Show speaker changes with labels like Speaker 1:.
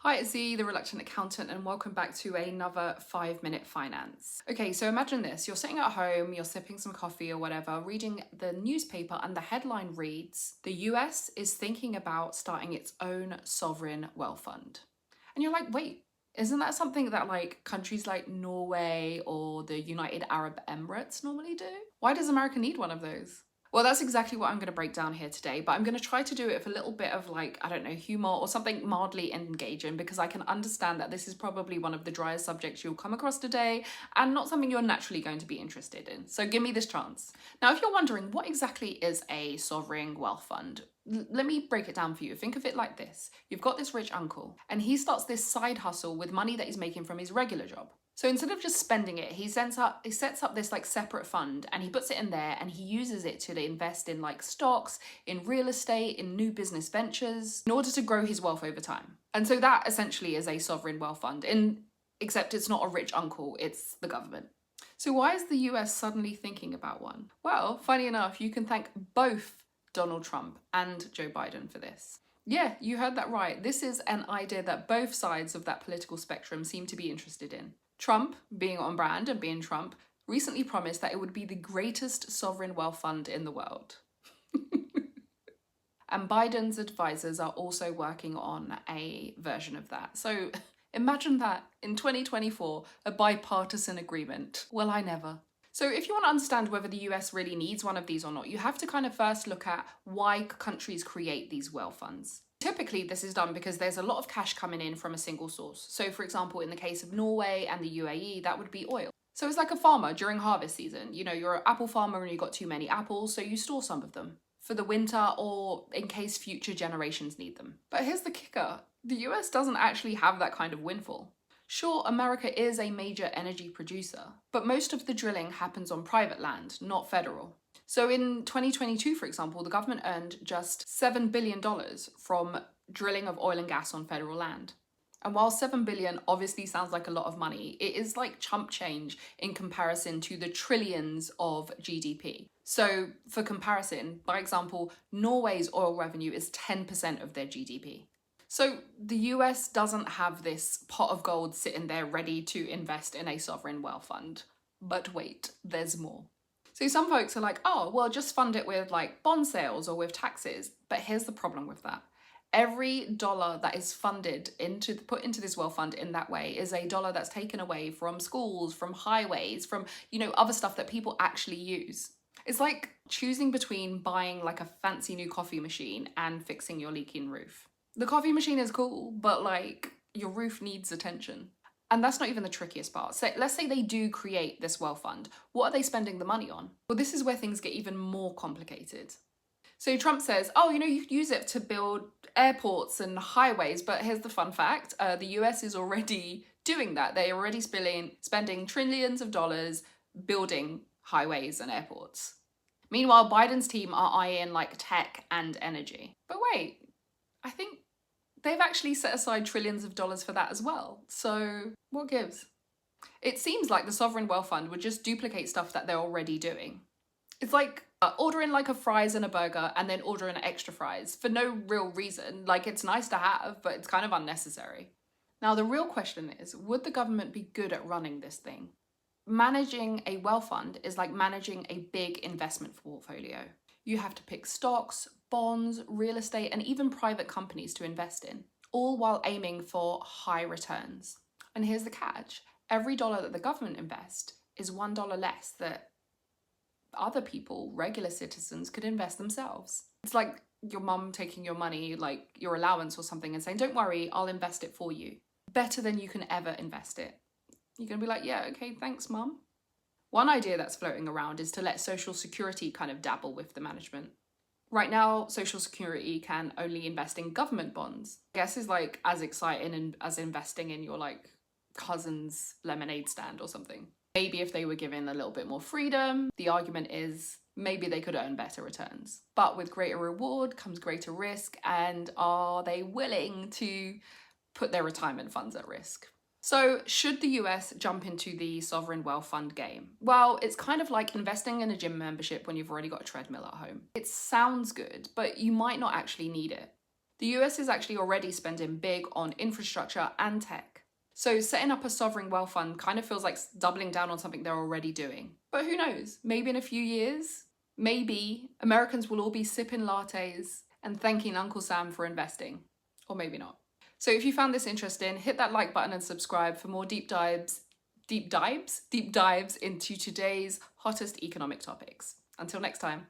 Speaker 1: Hi, it's Z, the Reluctant Accountant, and welcome back to another 5-Minute Finance. Okay, so imagine this. You're sitting at home, you're sipping some coffee or whatever, reading the newspaper, and the headline reads, "The US is thinking about starting its own sovereign wealth fund." And you're like, wait, isn't that something that like countries like Norway or the United Arab Emirates normally do? Why does America need one of those? Well, that's exactly what I'm going to break down here today, but I'm going to try to do it with a little bit of like, I don't know, humor or something mildly engaging, because I can understand that this is probably one of the driest subjects you'll come across today and not something you're naturally going to be interested in. So give me this chance. Now, if you're wondering what exactly is a sovereign wealth fund, let me break it down for you. Think of it like this. You've got this rich uncle and he starts this side hustle with money that he's making from his regular job. So instead of just spending it, he sets up this like separate fund and he puts it in there and he uses it to invest in like stocks, in real estate, in new business ventures in order to grow his wealth over time. And so that essentially is a sovereign wealth fund, except it's not a rich uncle, it's the government. So why is the US suddenly thinking about one? Well, funny enough, you can thank both Donald Trump and Joe Biden for this. Yeah, you heard that right. This is an idea that both sides of that political spectrum seem to be interested in. Trump, being on brand and being Trump, recently promised that it would be the greatest sovereign wealth fund in the world. And Biden's advisors are also working on a version of that. So imagine that in 2024, a bipartisan agreement. Well, I never. So if you want to understand whether the US really needs one of these or not, you have to kind of first look at why countries create these wealth funds. Typically, this is done because there's a lot of cash coming in from a single source. So for example, in the case of Norway and the UAE, that would be oil. So it's like a farmer during harvest season. You know, you're an apple farmer and you've got too many apples, so you store some of them for the winter or in case future generations need them. But here's the kicker. The US doesn't actually have that kind of windfall. Sure, America is a major energy producer, but most of the drilling happens on private land, not federal. So in 2022, for example, the government earned just $7 billion from drilling of oil and gas on federal land. And while 7 billion obviously sounds like a lot of money, it is like chump change in comparison to the trillions of GDP. So for comparison, by example, Norway's oil revenue is 10% of their GDP. So the US doesn't have this pot of gold sitting there ready to invest in a sovereign wealth fund. But wait, there's more. So some folks are like, oh, well, just fund it with like bond sales or with taxes. But here's the problem with that. Every dollar that is put into this wealth fund in that way is a dollar that's taken away from schools, from highways, from, other stuff that people actually use. It's like choosing between buying like a fancy new coffee machine and fixing your leaking roof. The coffee machine is cool, but like your roof needs attention. And that's not even the trickiest part. So let's say they do create this wealth fund. What are they spending the money on? Well, this is where things get even more complicated. So Trump says, oh, you could use it to build airports and highways, but here's the fun fact. The US is already doing that. They're already spending trillions of dollars building highways and airports. Meanwhile, Biden's team are eyeing like tech and energy. But wait, I think they've actually set aside trillions of dollars for that as well. So what gives? It seems like the sovereign wealth fund would just duplicate stuff that they're already doing. It's like ordering like a fries and a burger and then ordering extra fries for no real reason. Like, it's nice to have, but it's kind of unnecessary. Now, the real question is, would the government be good at running this thing? Managing a wealth fund is like managing a big investment portfolio. You have to pick stocks, bonds, real estate, and even private companies to invest in, all while aiming for high returns. And here's the catch. Every dollar that the government invests is $1 less that other people, regular citizens, could invest themselves. It's like your mum taking your money, like your allowance or something, and saying, don't worry, I'll invest it for you. Better than you can ever invest it. You're gonna be like, yeah, okay, thanks, mum. One idea that's floating around is to let Social Security kind of dabble with the management. Right now, Social Security can only invest in government bonds. I guess is like as exciting as investing in your like cousin's lemonade stand or something. Maybe if they were given a little bit more freedom, the argument is maybe they could earn better returns. But with greater reward comes greater risk, and are they willing to put their retirement funds at risk? So should the US jump into the sovereign wealth fund game? Well, it's kind of like investing in a gym membership when you've already got a treadmill at home. It sounds good, but you might not actually need it. The US is actually already spending big on infrastructure and tech. So setting up a sovereign wealth fund kind of feels like doubling down on something they're already doing. But who knows? Maybe in a few years, maybe Americans will all be sipping lattes and thanking Uncle Sam for investing. Or maybe not. So if you found this interesting, hit that like button and subscribe for more deep dives into today's hottest economic topics. Until next time.